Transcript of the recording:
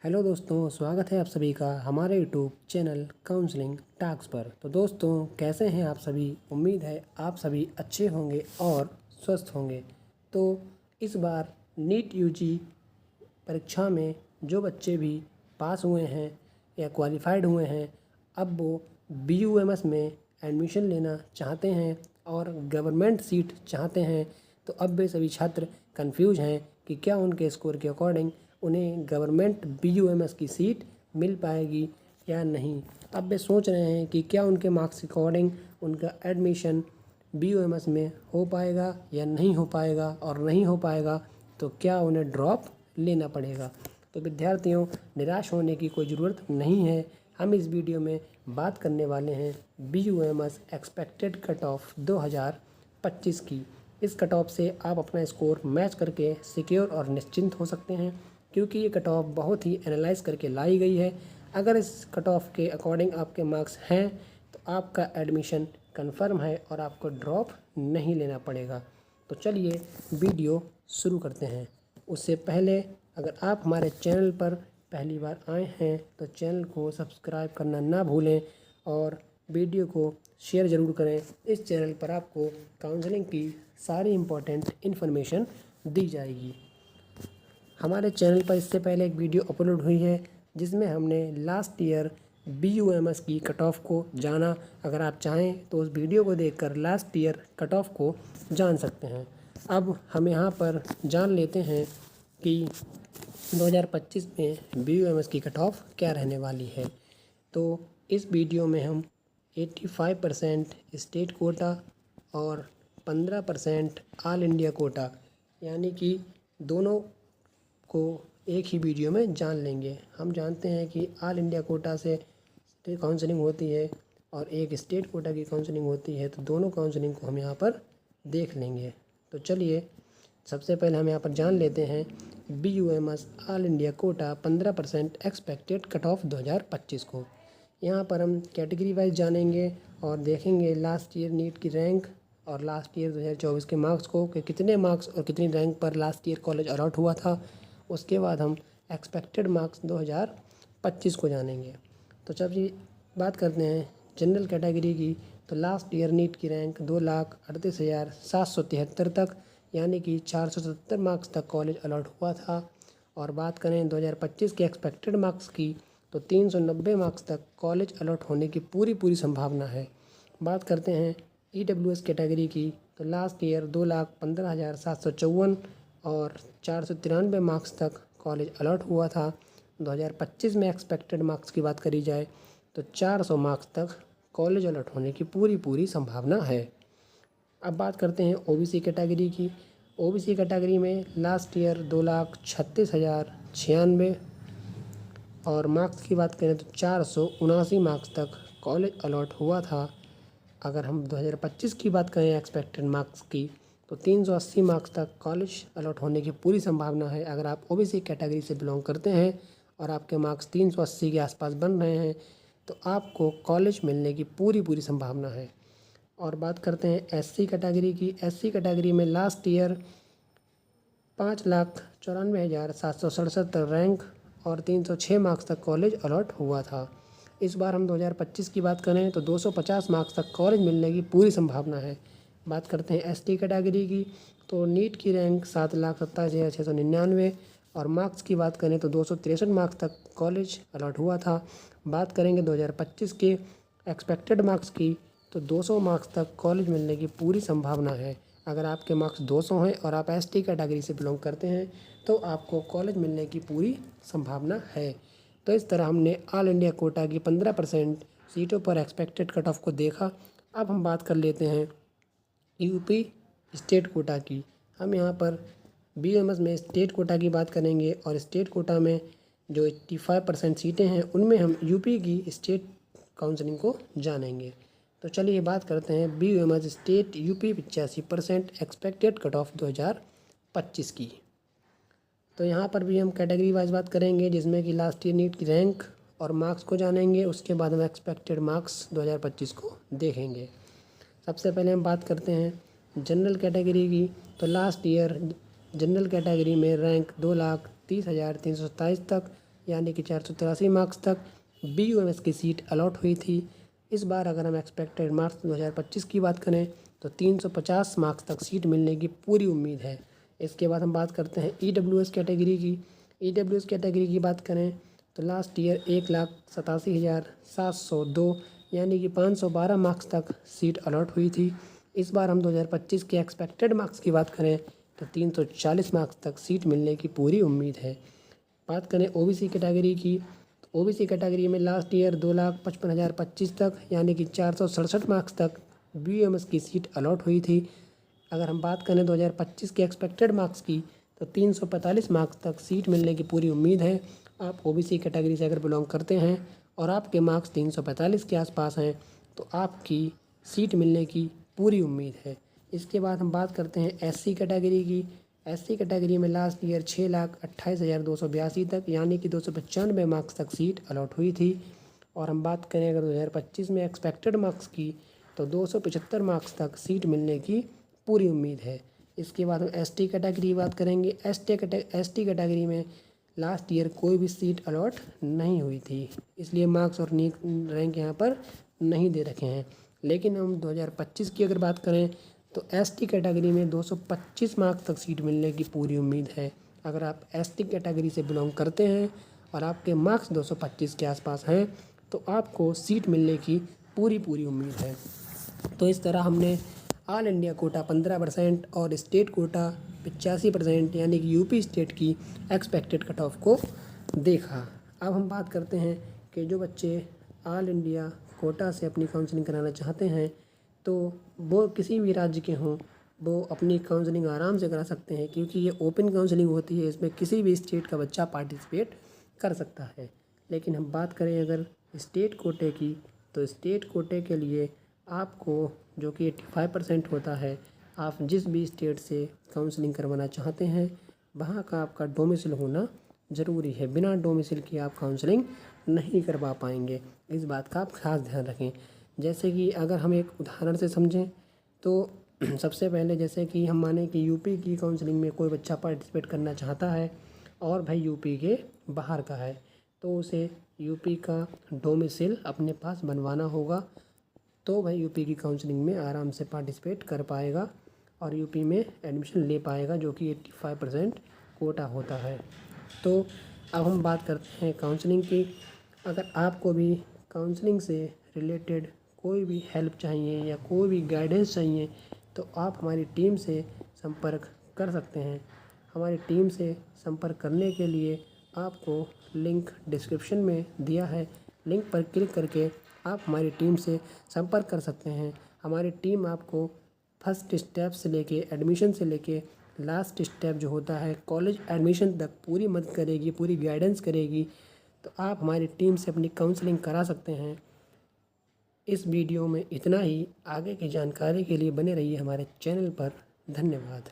Hello दोस्तों, स्वागत है आप सभी का हमारे यूट्यूब चैनल काउंसलिंग टॉक्स पर। तो दोस्तों, कैसे हैं आप सभी? उम्मीद है आप सभी अच्छे होंगे और स्वस्थ होंगे। तो इस बार नीट यूजी परीक्षा में जो बच्चे भी पास हुए हैं या क्वालिफाइड हुए हैं, अब वो BUMS में एडमिशन लेना चाहते हैं और गवर्नमेंट सीट चाहते हैं। तो अब वे सभी छात्र कंफ्यूज हैं कि क्या उनके स्कोर के अकॉर्डिंग उन्हें गवर्नमेंट BUMS की सीट मिल पाएगी या नहीं। अब वे सोच रहे हैं कि क्या उनके मार्क्स के अकॉर्डिंग उनका एडमिशन BUMS में हो पाएगा या नहीं हो पाएगा, और नहीं हो पाएगा तो क्या उन्हें ड्रॉप लेना पड़ेगा। तो विद्यार्थियों, निराश होने की कोई ज़रूरत नहीं है। हम इस वीडियो में बात करने वाले हैं BUMS एक्सपेक्टेड कट ऑफ 2025 की। इस कट ऑफ से आप अपना स्कोर मैच करके सिक्योर और निश्चिंत हो सकते हैं, क्योंकि ये कट ऑफ बहुत ही एनालाइज करके लाई गई है। अगर इस कट ऑफ के अकॉर्डिंग आपके मार्क्स हैं तो आपका एडमिशन कंफर्म है और आपको ड्रॉप नहीं लेना पड़ेगा। तो चलिए वीडियो शुरू करते हैं। उससे पहले अगर आप हमारे चैनल पर पहली बार आए हैं तो चैनल को सब्सक्राइब करना ना भूलें और वीडियो को शेयर ज़रूर करें। इस चैनल पर आपको काउंसलिंग की सारी इम्पोर्टेंट इन्फॉर्मेशन दी जाएगी। हमारे चैनल पर इससे पहले एक वीडियो अपलोड हुई है जिसमें हमने लास्ट ईयर BUMS की कट ऑफ को जाना। अगर आप चाहें तो उस वीडियो को देखकर लास्ट ईयर कट ऑफ को जान सकते हैं। अब हम यहाँ पर जान लेते हैं कि 2025 में BUMS की कट ऑफ क्या रहने वाली है। तो इस वीडियो में हम 85% स्टेट कोटा और 15% ऑल इंडिया कोटा, यानी कि दोनों को एक ही वीडियो में जान लेंगे। हम जानते हैं कि ऑल इंडिया कोटा से काउंसलिंग होती है और एक स्टेट कोटा की काउंसलिंग होती है, तो दोनों काउंसलिंग को हम यहाँ पर देख लेंगे। तो चलिए सबसे पहले हम यहाँ पर जान लेते हैं BUMS all India quota 15% expected cut off 2025 को। यहाँ पर हम कैटेगरी वाइज जानेंगे और देखेंगे लास्ट ईयर नीट की रैंक और लास्ट ईयर 2024 के मार्क्स को, कि कितने मार्क्स और कितनी रैंक पर लास्ट ईयर कॉलेज अलॉट हुआ था। उसके बाद हम एक्सपेक्टेड मार्क्स 2025 को जानेंगे। तो जब ये बात करते हैं जनरल कैटेगरी की, तो लास्ट ईयर नीट की रैंक 2,38,773 तक, यानी कि 470 मार्क्स तक कॉलेज अलॉट हुआ था। और बात करें 2025 के एक्सपेक्टेड मार्क्स की, तो 390 मार्क्स तक कॉलेज अलॉट होने की पूरी संभावना है। बात करते हैं EWS कैटेगरी की, तो लास्ट ईयर 2,15,754 और 493 मार्क्स तक कॉलेज अलॉट हुआ था। 2025 में एक्सपेक्टेड मार्क्स की बात करी जाए तो 400 मार्क्स तक कॉलेज अलॉट होने की पूरी संभावना है। अब बात करते हैं OBC कैटेगरी की। OBC कैटेगरी में लास्ट ईयर 2,36,096 और मार्क्स की बात करें तो 479 मार्क्स तक कॉलेज अलॉट हुआ था। अगर हम 2025 की बात करें एक्सपेक्टेड मार्क्स की, तो 380 मार्क्स तक कॉलेज अलॉट होने की पूरी संभावना है। अगर आप OBC कैटेगरी से बिलोंग करते हैं और आपके मार्क्स 380 के आसपास बन रहे हैं तो आपको कॉलेज मिलने की पूरी संभावना है। और बात करते हैं SC कैटेगरी की। SC कैटेगरी में लास्ट ईयर 5,94,767 रैंक और 306 मार्क्स तक कॉलेज अलॉट हुआ था। इस बार हम 2025 की बात करें तो 250 मार्क्स तक कॉलेज मिलने की पूरी संभावना है। बात करते हैं ST कैटेगरी की, तो नीट की रैंक 7,27,699 और मार्क्स की बात करें तो 263 मार्क्स तक कॉलेज अलॉट हुआ था। बात करेंगे 2025 के एक्सपेक्टेड मार्क्स की, तो 200 मार्क्स तक कॉलेज मिलने की पूरी संभावना है। अगर आपके मार्क्स 200 हैं और आप ST कैटेगरी से बिलोंग करते हैं तो आपको कॉलेज मिलने की पूरी संभावना है। तो इस तरह हमने ऑल इंडिया कोटा की 15% सीटों पर एक्सपेक्टेड कट ऑफ को देखा। अब हम बात कर लेते हैं यूपी स्टेट कोटा की। हम यहाँ पर BUMS में स्टेट कोटा की बात करेंगे और स्टेट कोटा में जो 85% सीटें हैं उनमें हम यूपी की स्टेट काउंसलिंग को जानेंगे। तो चलिए बात करते हैं BUMS state UP 85% expected cut off 2025 की। तो यहाँ पर भी हम कैटेगरी वाइज बात करेंगे, जिसमें कि लास्ट ईयर नीट की रैंक और मार्क्स को जानेंगे। उसके बाद हम एक्सपेक्टेड मार्क्स 2025 को देखेंगे। सबसे पहले हम बात करते हैं जनरल कैटेगरी की। तो लास्ट ईयर जनरल कैटेगरी में रैंक 2,30,327 तक, यानी कि 483 मार्क्स तक BUMS की सीट अलॉट हुई थी। इस बार अगर हम एक्सपेक्टेड मार्क्स 2025 की बात करें तो 350 मार्क्स तक सीट मिलने की पूरी उम्मीद है। इसके बाद हम बात करते हैं EWS कैटेगरी की। EWS कैटेगरी की बात करें तो लास्ट ईयर 1,87,702 यानी कि 512 मार्क्स तक सीट अलॉट हुई थी। इस बार हम 2025 के एक्सपेक्टेड मार्क्स की बात करें तो 340 मार्क्स तक सीट मिलने की पूरी उम्मीद है। बात करें OBC कैटेगरी की तो OBC कैटेगरी में लास्ट ईयर 2,55,025 तक यानी कि 467 मार्क्स तक BUMS की सीट अलॉट हुई थी। अगर हम बात करें 2025 के एक्सपेक्टेड मार्क्स की तो 345 मार्क्स तक सीट मिलने की पूरी उम्मीद है। आप OBC कैटेगरी से अगर बिलोंग करते हैं और आपके मार्क्स 345 के आसपास हैं तो आपकी सीट मिलने की पूरी उम्मीद है। इसके बाद हम बात करते हैं SC कैटेगरी की। SC कैटेगरी में लास्ट ईयर 6,28,282 तक यानी कि 295 मार्क्स तक सीट अलॉट हुई थी। और हम बात करें अगर 2025 में एक्सपेक्टेड मार्क्स की तो 275 मार्क्स तक सीट मिलने की पूरी उम्मीद है। इसके बाद हम ST कैटेगरी की बात करेंगे। ST कैटेगरी में लास्ट ईयर कोई भी सीट अलॉट नहीं हुई थी, इसलिए मार्क्स और रैंक यहाँ पर नहीं दे रखे हैं। लेकिन हम 2025 की अगर बात करें तो ST कैटेगरी में 225 मार्क्स तक सीट मिलने की पूरी उम्मीद है। अगर आप ST कैटेगरी से बिलोंग करते हैं और आपके मार्क्स 225 के आसपास हैं तो आपको सीट मिलने की पूरी उम्मीद है। तो इस तरह हमने ऑल इंडिया कोटा 15% और स्टेट कोटा 85% यानी कि यूपी स्टेट की एक्सपेक्टेड कट ऑफ को देखा। अब हम बात करते हैं कि जो बच्चे ऑल इंडिया कोटा से अपनी काउंसलिंग कराना चाहते हैं तो वो किसी भी राज्य के हों वो अपनी काउंसलिंग आराम से करा सकते हैं, क्योंकि ये ओपन काउंसलिंग होती है। इसमें किसी भी स्टेट का बच्चा पार्टिसिपेट कर सकता है। लेकिन हम बात करें अगर स्टेट कोटे की तो स्टेट कोटे के लिए आपको जो कि 85% होता है, आप जिस भी स्टेट से काउंसलिंग करवाना चाहते हैं वहाँ का आपका डोमिसाइल होना ज़रूरी है। बिना डोमिसाइल के आप काउंसलिंग नहीं करवा पाएंगे। इस बात का आप खास ध्यान रखें। जैसे कि अगर हम एक उदाहरण से समझें तो सबसे पहले जैसे कि हम माने कि यूपी की काउंसलिंग में कोई बच्चा पार्टिसिपेट करना चाहता है और भाई यूपी के बाहर का है तो उसे यूपी का डोमिसाइल अपने पास बनवाना होगा, तो भाई यूपी की काउंसलिंग में आराम से पार्टिसिपेट कर पाएगा और यूपी में एडमिशन ले पाएगा, जो कि 85% कोटा होता है। तो अब हम बात करते हैं काउंसलिंग की। अगर आपको भी काउंसलिंग से रिलेटेड कोई भी हेल्प चाहिए या कोई भी गाइडेंस चाहिए तो आप हमारी टीम से संपर्क कर सकते हैं। हमारी टीम से संपर्क करने के लिए आपको लिंक डिस्क्रिप्शन में दिया है, लिंक पर क्लिक करके आप हमारी टीम से संपर्क कर सकते हैं। हमारी टीम आपको फर्स्ट स्टेप से लेके एडमिशन से लेके लास्ट स्टेप जो होता है कॉलेज एडमिशन तक पूरी मदद करेगी, पूरी गाइडेंस करेगी। तो आप हमारी टीम से अपनी काउंसलिंग करा सकते हैं। इस वीडियो में इतना ही। आगे की जानकारी के लिए बने रहिए हमारे चैनल पर। धन्यवाद।